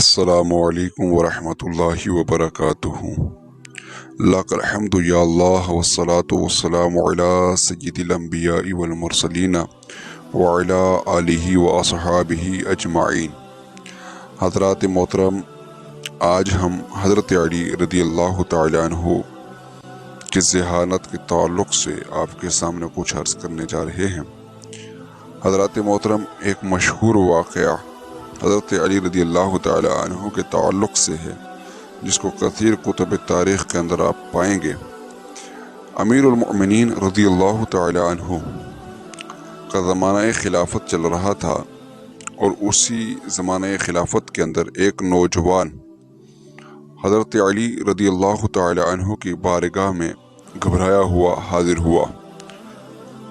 السلام علیکم ورحمۃ اللہ وبرکاتہ۔ لک الحمد یا اللہ والصلاة والسلام علی سید الانبیاء والمرسلین وعلی آلہ واصحابہ اجمعین۔ حضرات محترم، آج ہم حضرت علی رضی اللہ تعالی عنہ کی ذہانت کے تعلق سے آپ کے سامنے کچھ عرض کرنے جا رہے ہیں۔ حضرات محترم، ایک مشہور واقعہ حضرت علی رضی اللہ تعالی عنہ کے تعلق سے ہے، جس کو کثیر کتب تاریخ کے اندر آپ پائیں گے۔ امیر المؤمنین رضی اللہ تعالی عنہ کا زمانہ خلافت چل رہا تھا، اور اسی زمانہ خلافت کے اندر ایک نوجوان حضرت علی رضی اللہ تعالی عنہ کی بارگاہ میں گھبرایا ہوا حاضر ہوا،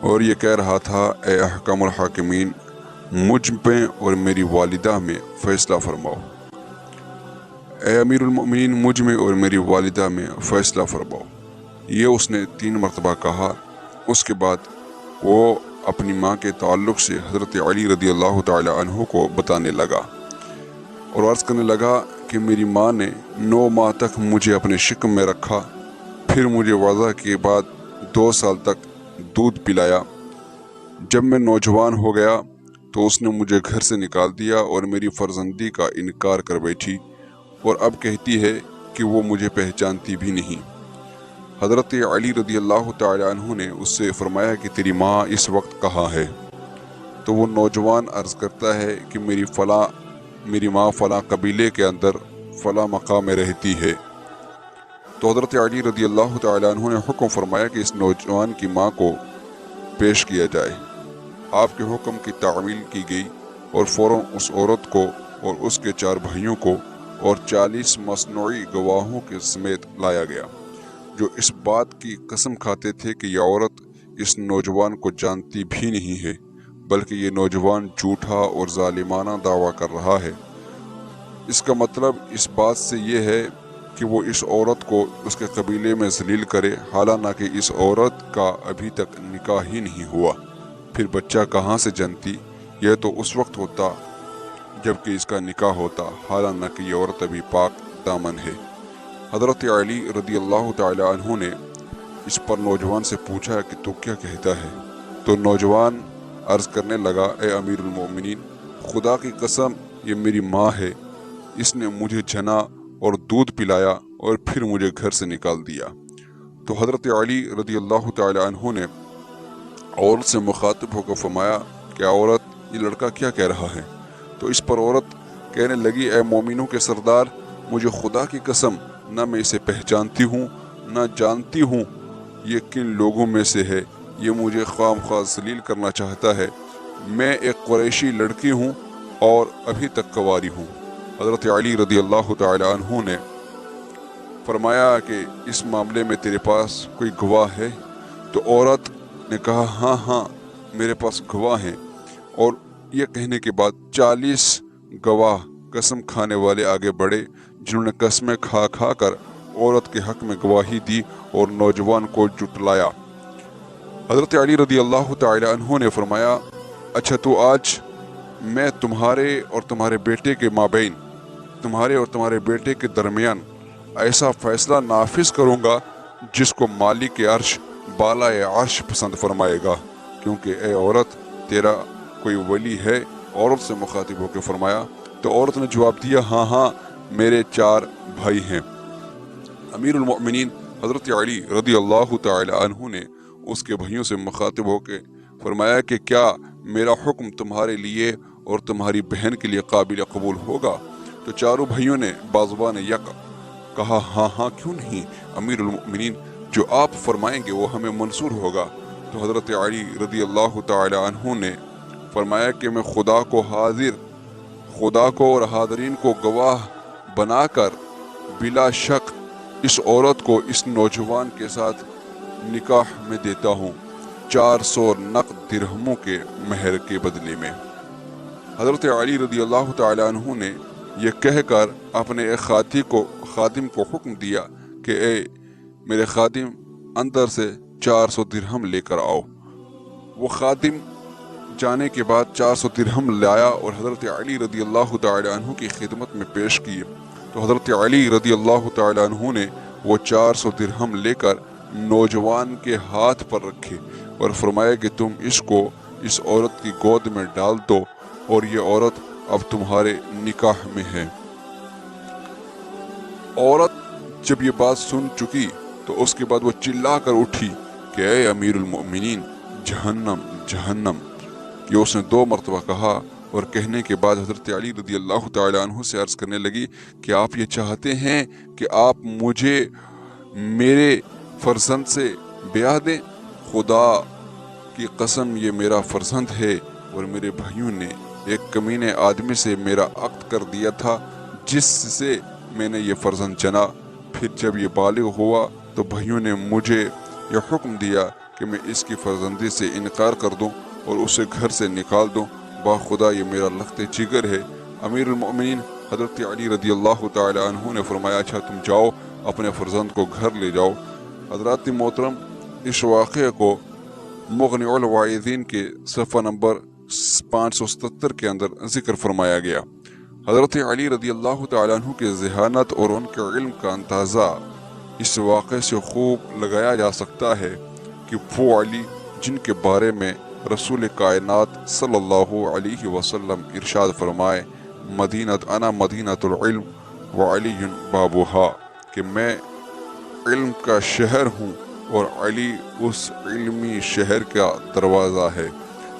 اور یہ کہہ رہا تھا: اے احکم الحاکمین، مجھ پہ اور میری والدہ میں فیصلہ فرماؤ۔ اے امیر المؤمنین، مجھ میں اور میری والدہ میں فیصلہ فرماؤ۔ یہ اس نے 3 مرتبہ کہا۔ اس کے بعد وہ اپنی ماں کے تعلق سے حضرت علی رضی اللہ تعالی عنہ کو بتانے لگا، اور عرض کرنے لگا کہ میری ماں نے 9 ماہ تک مجھے اپنے شکم میں رکھا، پھر مجھے وضع کے بعد 2 سال تک دودھ پلایا۔ جب میں نوجوان ہو گیا تو اس نے مجھے گھر سے نکال دیا اور میری فرزندی کا انکار کر بیٹھی، اور اب کہتی ہے کہ وہ مجھے پہچانتی بھی نہیں۔ حضرت علی رضی اللہ تعالی عنہ نے اس سے فرمایا کہ تیری ماں اس وقت کہاں ہے؟ تو وہ نوجوان عرض کرتا ہے کہ میری ماں فلاں قبیلے کے اندر فلاں مقام میں رہتی ہے۔ تو حضرت علی رضی اللہ تعالی عنہ نے حکم فرمایا کہ اس نوجوان کی ماں کو پیش کیا جائے۔ آپ کے حکم کی تعمیل کی گئی، اور فوراً اس عورت کو اور اس کے 4 بھائیوں کو اور 40 مصنوعی گواہوں کے سمیت لایا گیا، جو اس بات کی قسم کھاتے تھے کہ یہ عورت اس نوجوان کو جانتی بھی نہیں ہے، بلکہ یہ نوجوان جھوٹا اور ظالمانہ دعویٰ کر رہا ہے۔ اس کا مطلب اس بات سے یہ ہے کہ وہ اس عورت کو اس کے قبیلے میں ذلیل کرے، حالانکہ اس عورت کا ابھی تک نکاح ہی نہیں ہوا۔ پھر بچہ کہاں سے جنتی؟ یہ تو اس وقت ہوتا جب کہ اس کا نکاح ہوتا، حالانکہ یہ عورت ابھی پاک دامن ہے۔ حضرت علی رضی اللہ تعالی عنہ نے اس پر نوجوان سے پوچھا کہ تو کیا کہتا ہے؟ تو نوجوان عرض کرنے لگا: اے امیر المؤمنین، خدا کی قسم، یہ میری ماں ہے، اس نے مجھے جنا اور دودھ پلایا اور پھر مجھے گھر سے نکال دیا۔ تو حضرت علی رضی اللہ تعالی عنہ نے عورت سے مخاطب ہو کر فرمایا کہ عورت، یہ لڑکا کیا کہہ رہا ہے؟ تو اس پر عورت کہنے لگی: اے مومنوں کے سردار، مجھے خدا کی قسم، نہ میں اسے پہچانتی ہوں نہ جانتی ہوں یہ کن لوگوں میں سے ہے، یہ مجھے خواہ مخواہ ذلیل کرنا چاہتا ہے۔ میں ایک قریشی لڑکی ہوں اور ابھی تک کنواری ہوں۔ حضرت علی رضی اللہ تعالی عنہ نے فرمایا کہ اس معاملے میں تیرے پاس کوئی گواہ ہے؟ تو عورت نے کہا: ہاں میرے پاس گواہ ہیں۔ اور یہ کہنے کے بعد 40 گواہ قسم کھانے والے آگے بڑھے، جنہوں نے قسمیں کھا کھا کر عورت کے حق میں گواہی دی اور نوجوان کو جھٹلایا۔ حضرت علی رضی اللہ تعالی عنہ نے فرمایا: اچھا، تو آج میں تمہارے اور تمہارے بیٹے کے مابین، تمہارے اور تمہارے بیٹے کے درمیان ایسا فیصلہ نافذ کروں گا جس کو مالک عرش بالائے عرش پسند فرمائے گا، کیونکہ اے عورت، تیرا کوئی ولی ہے؟ عورت سے مخاطب ہو کے فرمایا۔ تو عورت نے جواب دیا: ہاں میرے 4 بھائی ہیں۔ امیر المؤمنین حضرت علی رضی اللہ تعالی عنہ نے اس کے بھائیوں سے مخاطب ہو کے فرمایا کہ کیا میرا حکم تمہارے لیے اور تمہاری بہن کے لیے قابل قبول ہوگا؟ تو 4 بھائیوں نے بازوان یک کہا: ہاں کیوں نہیں امیر المؤمنین، جو آپ فرمائیں گے وہ ہمیں منظور ہوگا۔ تو حضرت علی رضی اللہ تعالی عنہ نے فرمایا کہ میں خدا کو اور حاضرین کو گواہ بنا کر بلا شک اس عورت کو اس نوجوان کے ساتھ نکاح میں دیتا ہوں، 400 نقد درہموں کے مہر کے بدلے میں۔ حضرت علی رضی اللہ تعالی عنہ نے یہ کہہ کر اپنے ایک خادم کو حکم دیا کہ اے میرے خادم، اندر سے 400 درہم لے کر آؤ۔ وہ خادم جانے کے بعد 400 درہم لایا اور حضرت علی رضی اللہ تعالی عنہ کی خدمت میں پیش کیے تو حضرت علی رضی اللہ تعالی عنہ نے وہ 400 درہم لے کر نوجوان کے ہاتھ پر رکھے اور فرمایا کہ تم اس کو اس عورت کی گود میں ڈال دو اور یہ عورت اب تمہارے نکاح میں ہے۔ عورت جب یہ بات سن چکی تو اس کے بعد وہ چلا کر اٹھی کہ اے امیر المؤمنین، جہنم جہنم، یہ اس نے 2 مرتبہ کہا، اور کہنے کے بعد حضرت علی رضی اللہ تعالی عنہ سے عرض کرنے لگی کہ آپ یہ چاہتے ہیں کہ آپ مجھے میرے فرزند سے بیاہ دیں؟ خدا کی قسم یہ میرا فرزند ہے، اور میرے بھائیوں نے ایک کمینے آدمی سے میرا عقد کر دیا تھا جس سے میں نے یہ فرزند جنا۔ پھر جب یہ بالغ ہوا تو بھائیوں نے مجھے یہ حکم دیا کہ میں اس کی فرزندی سے انکار کر دوں اور اسے گھر سے نکال دوں۔ باخدا یہ میرا لخت جگر ہے۔ امیر المؤمنین حضرت علی رضی اللہ تعالی عنہ نے فرمایا اچھا تم جاؤ اپنے فرزند کو گھر لے جاؤ۔ حضرات محترم، اس واقعے کو مغنی الواعظین کے صفحہ نمبر 577 کے اندر ذکر فرمایا گیا۔ حضرت علی رضی اللہ تعالی عنہ کے ذہانت اور ان کے علم کا اندازہ اس واقعے سے خوب لگایا جا سکتا ہے کہ وہ علی جن کے بارے میں رسول کائنات صلی اللہ علیہ وسلم ارشاد فرمائے انا مدینۃ العلم وعلی بابوہا، کہ میں علم کا شہر ہوں اور علی اس علمی شہر کا دروازہ ہے۔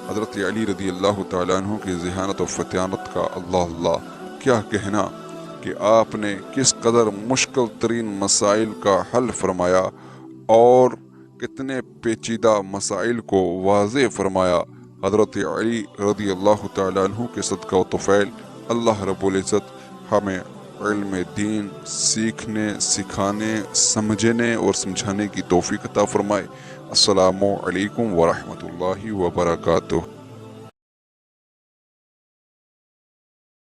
حضرت علی رضی اللہ تعالیٰ عنہ کی ذہانت و فطانت کا اللہ کیا کہنا کہ آپ نے کس قدر مشکل ترین مسائل کا حل فرمایا اور کتنے پیچیدہ مسائل کو واضح فرمایا۔ حضرت علی رضی اللہ تعالیٰ عنہ کے صدقہ و طفیل اللہ رب العزت ہمیں علم دین سیکھنے، سکھانے، سمجھنے اور سمجھانے کی توفیق عطا فرمائے۔ السلام علیکم ورحمۃ اللہ وبرکاتہ۔